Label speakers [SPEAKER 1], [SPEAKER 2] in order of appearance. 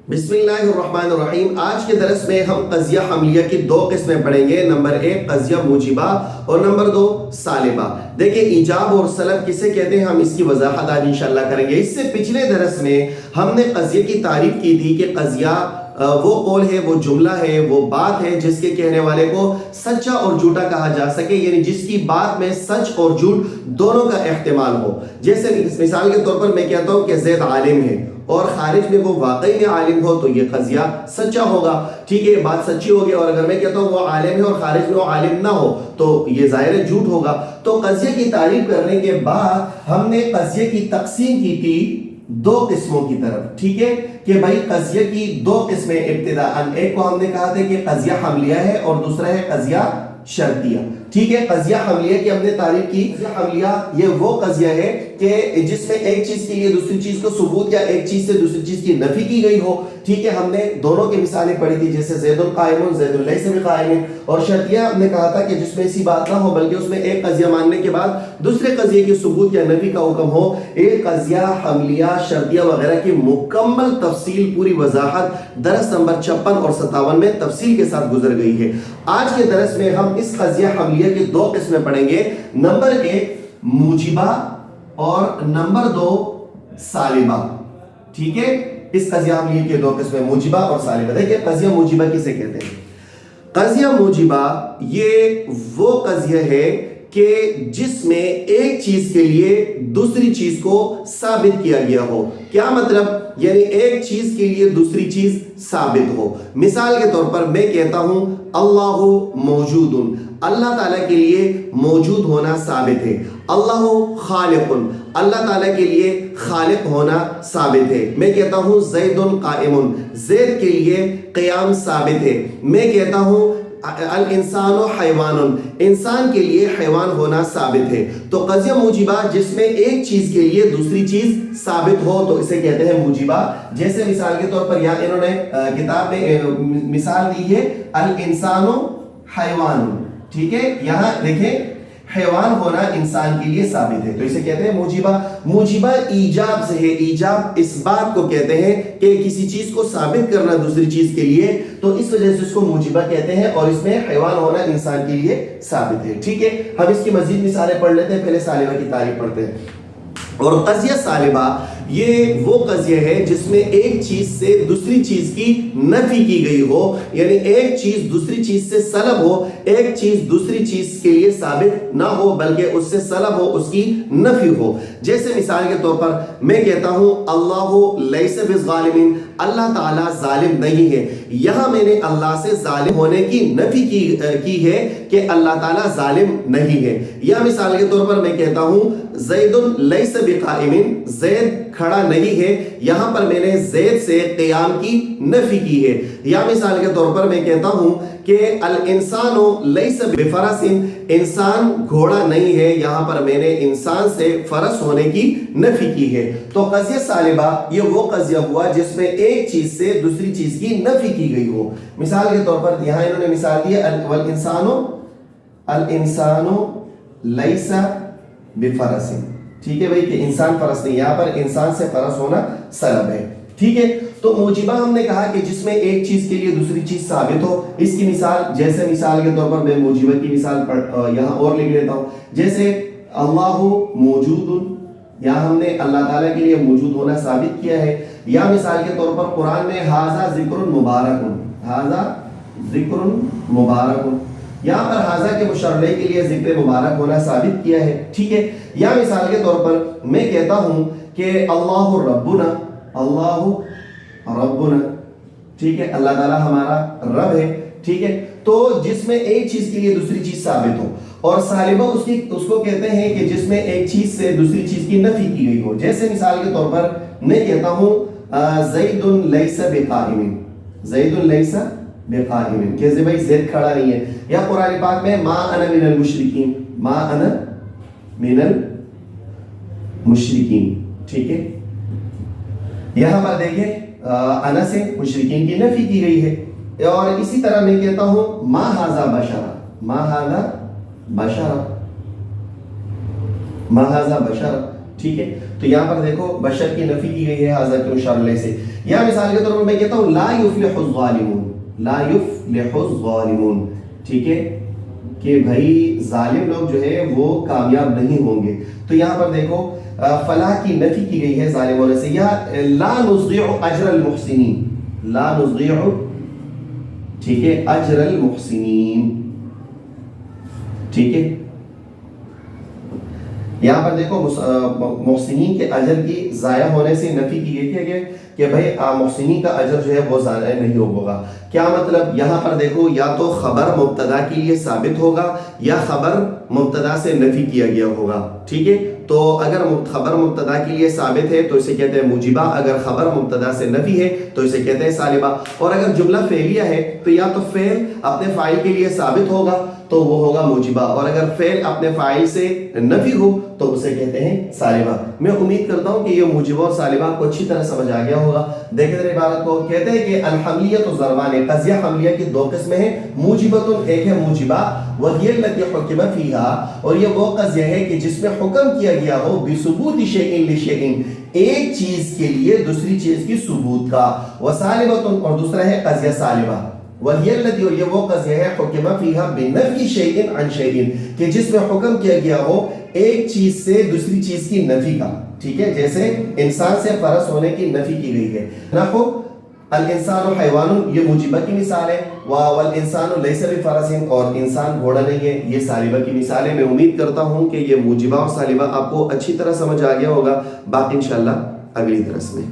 [SPEAKER 1] بسم اللہ الرحمن الرحیم۔ آج کے درس میں ہم قضیہ حملیہ کی دو قسمیں پڑھیں گے، نمبر 1 قضیہ موجبہ اور نمبر 2 سالبہ۔ دیکھیں ایجاب اور سلب کسے کہتے ہیں، ہم اس کی وضاحت آج انشاءاللہ کریں گے۔ اس سے پچھلے درس میں ہم نے قضیہ کی تعریف کی تھی کہ قضیہ وہ قول ہے، وہ جملہ ہے، وہ بات ہے جس کے کہنے والے کو سچا اور جھوٹا کہا جا سکے، یعنی جس کی بات میں سچ اور جھوٹ دونوں کا احتمال ہو۔ جیسے مثال کے طور پر میں کہتا ہوں کہ زید عالم ہے اور خارج میں وہ واقعی میں عالم ہو تو یہ قضیہ سچا ہوگا، ٹھیک ہے، یہ بات سچی ہوگی۔ اور اگر میں کہتا ہوں وہ عالم ہے اور خارج میں وہ عالم نہ ہو تو یہ ظاہر جھوٹ ہوگا۔ تو قضیہ کی تعریف کرنے کے بعد ہم نے قضیہ کی تقسیم کی تھی دو قسموں کی طرف، ٹھیک ہے، کہ بھائی قضیہ کی دو قسمیں ابتداءً، ایک کو ہم نے کہا تھا کہ قضیہ حملیہ ہے اور دوسرا ہے قضیہ شرطیہ، ٹھیک ہے۔ قضیہ حملیہ کی ہم نے تعریف کی۔ قضیہ حملیہ یہ وہ قضیہ ہے کہ جس میں ایک چیز کے لیے دوسری چیز کو ثبوت یا ایک چیز سے دوسری چیز کی نفی کی گئی ہو، ٹھیک ہے۔ ہم نے دونوں کی مثالیں پڑھی تھی، جیسے زید قائم زید لیس بقائم۔ اور شرطیہ ہم نے کہا تھا کہ جس میں ایسی بات نہ ہو بلکہ اس میں ایک قضیہ ماننے کے بعد دوسرے قضیے کی ثبوت یا نفی کا حکم ہو۔ ایک قضیہ حملیہ شرطیہ وغیرہ کی مکمل تفصیل، پوری وضاحت درس نمبر 56 اور 57 میں تفصیل کے ساتھ گزر گئی ہے۔ آج کے درس میں ہم اس قضیہ حملیہ کی دو قسمیں پڑھیں گے، نمبر 1 موجبہ اور نمبر 2 سالبہ، ٹھیک ہے۔ اس قضیہ حملیہ کی دو قسمیں موجبہ اور سالبہ۔ دیکھیں قضیہ موجبہ کسے کہتے ہیں۔ قضیہ موجبہ یہ وہ قضیہ ہے کہ جس میں ایک چیز کے لیے دوسری چیز کو ثابت کیا گیا ہو۔ کیا مطلب؟ یعنی ایک چیز کے لیے دوسری چیز ثابت ہو۔ مثال کے طور پر میں کہتا ہوں اللہ موجود، اللہ تعالیٰ کے لیے موجود ہونا ثابت ہے۔ اللہ خالق، اللہ تعالیٰ کے لیے خالق ہونا ثابت ہے۔ میں کہتا ہوں زید قائم، زید کے لیے قیام ثابت ہے۔ میں کہتا ہوں الانسان حیوان، انسان کے لیے حیوان ہونا ثابت ہے۔ تو قضیہ موجبہ جس میں ایک چیز کے لیے دوسری چیز ثابت ہو تو اسے کہتے ہیں موجبہ۔ جیسے مثال کے طور پر یہاں انہوں نے کتاب میں مثال دی ہے الانسان حیوان، ٹھیک ہے۔ یہاں دیکھیں حیوان ہونا انسان کے لیے ثابت ہے تو اسے کہتے ہیں موجبہ۔ موجبہ ایجاب سے ہے، ایجاب اس بات کو کہتے ہیں کہ کسی چیز کو ثابت کرنا دوسری چیز کے لیے، تو اس وجہ سے اس کو موجبہ کہتے ہیں، اور اس میں حیوان ہونا انسان کے لیے ثابت ہے، ٹھیک ہے۔ ہم اس کی مزید مثالیں پڑھ لیتے ہیں، پہلے سالبہ کی تعریف پڑھتے ہیں۔ اور قضیہ سالبہ یہ وہ قضیہ ہے جس میں ایک چیز سے دوسری چیز کی نفی کی گئی ہو، یعنی ایک چیز دوسری چیز سے سلب ہو، ایک چیز دوسری چیز کے لیے ثابت نہ ہو بلکہ اس سے سلب ہو، اس کی نفی ہو۔ جیسے مثال کے طور پر میں کہتا ہوں اللہ لیس بظالم، اللہ تعالیٰ ظالم نہیں ہے۔ یہاں میں نے اللہ سے ظالم ہونے کی نفی کی ہے کہ اللہ تعالیٰ ظالم نہیں ہے۔ یا مثال کے طور پر میں کہتا ہوں زید لیس بقائم، زید کھڑا نہیں ہے، یہاں پر میں نے زید سے قیام کی نفی کی ہے۔ یا مثال کے طور پر میں کہتا ہوں کہ الانسان لیس بفرس، انسان گھوڑا نہیں ہے، یہاں پر میں نے انسان سے فرس ہونے کی نفی کی ہے۔ تو قضیہ سالبہ یہ وہ قضیہ ہوا جس میں ایک چیز سے دوسری چیز کی نفی کی گئی ہو۔ مثال کے طور پر یہاں انہوں نے مثال دی الانسان لیس بفرس، ٹھیک ہے بھائی، کہ انسان فرس نہیں، یہاں پر انسان سے فرس ہونا سلب ہے، ٹھیک ہے۔ تو موجبہ ہم نے کہا کہ جس میں ایک چیز کے لیے دوسری چیز ثابت ہو۔ اس کی مثال، جیسے مثال کے طور پر میں موجبہ کی مثال یہاں اور لکھ لیتا ہوں، جیسے اللہ موجود، یہاں ہم نے اللہ تعالیٰ کے لیے موجود ہونا ثابت کیا ہے۔ یا مثال کے طور پر قرآن میں ھذا ذکر مبارک، ھذا ذکر مبارک، یہاں پر ھذا کے مشرع کے لیے ذکر مبارک ہونا ثابت کیا ہے، ٹھیک ہے۔ یا مثال کے طور پر میں کہتا ہوں کہ اللہ ربنا، اللہ ربنا، ٹھیک ہے، اللہ تعالیٰ ہمارا رب ہے، ٹھیک ہے۔ تو جس میں ایک چیز کے لیے دوسری چیز ثابت ہو۔ اور سالبہ اس کو کہتے ہیں کہ جس میں ایک چیز سے دوسری چیز کی نفی کی گئی ہو۔ جیسے مثال کے طور پر میں کہتا ہوں زید لیس بقائم، زید لیس بقائم، کیسے بھائی زید کھڑا نہیں ہے۔ یا قرآن پاک میں ما انا من المشرکین، ما انا من المشرکین، ٹھیک ہے۔ یہاں پر دیکھیں انا سے مشرکین کی نفی کی گئی ہے۔ اور اسی طرح میں کہتا ہوں ما ھذا بشر، ما ھذا بشر، ما ھذا بشر، ٹھیک ہے. تو یہاں پر دیکھو بشر کی نفی کی گئی ہے حضرت مشار علیہ سے. یا مثال کے طور پر میں کہتا ہوں لا یفلح الظالمون، لا یفلح الظالمون، ٹھیک ہے کہ بھائی ظالم لوگ جو ہے وہ کامیاب نہیں ہوں گے. تو یہاں پر دیکھو فلاح کی نفی کی گئی ہے ظالم ہونے سے. یا لا نضيع اجر المحسنین، لا نضيع، ٹھیک ہے، اجر المحسنین، ٹھیک ہے. یہاں پر دیکھو محسنین کے اجر کی ضائع ہونے سے نفی کی گئی ہے کہ بھائی محسنین کا اجر جو ہے وہ ضائع نہیں ہوگا. کیا مطلب؟ یہاں پر دیکھو یا تو خبر مبتدا کے لیے ثابت ہوگا یا خبر مبتدا سے نفی کیا گیا ہوگا. ٹھیک ہے. تو اگر خبر مبتدا کے لیے ثابت ہے تو اسے کہتے ہیں موجبہ، اگر خبر مبتدا سے نفی ہے تو اسے کہتے ہیں سالبہ. اور اگر جملہ فعلیہ ہے تو یا تو فعل اپنے فاعل کے لیے ثابت ہوگا تو وہ ہوگا موجبہ، اور اگر فعل اپنے فاعل سے نفی ہو تو اسے کہتے ہیں سالبہ. میں امید کرتا ہوں کہ یہ موجبہ اور سالبہ کو اچھی طرح سمجھ آ گیا ہوگا. دیکھیں ذرا عبارت کو، کہتے ہیں کہ الحملیۃ ضربان، قضیہ حملیہ کی دو قسمیں ہیں. موجبۃ، ایک ہے موجبہ، وہی التي حکم فیہا، اور یہ وہ قضیہ ہے کہ جس میں حکم کیا گیا ہو بثبوت شیء لشیء، ایک چیز کے لیے دوسری چیز کی ثبوت کا. وسالبۃ، اور دوسرا ہے قضیہ سالبہ. وہی التي، اور یہ وہ قضیہ ہے حکم فیہا بنفی شیء عن شیء، کہ جس میں حکم کیا گیا ہو ایک چیز سے دوسری چیز کی نفی کا. ٹھیک ہے. جیسے انسان سے فرس ہونے کی نفی کی گئی ہے. نحو الانسان حیوان، یہ موجبہ کی مثال ہے. والانسان لیس بفرس، اور انسان گھوڑا نہیں ہے، یہ سالبہ کی مثال ہے. میں امید کرتا ہوں کہ یہ موجبہ اور سالبہ آپ کو اچھی طرح سمجھ آ گیا ہوگا. باقی انشاءاللہ اگلی درس میں.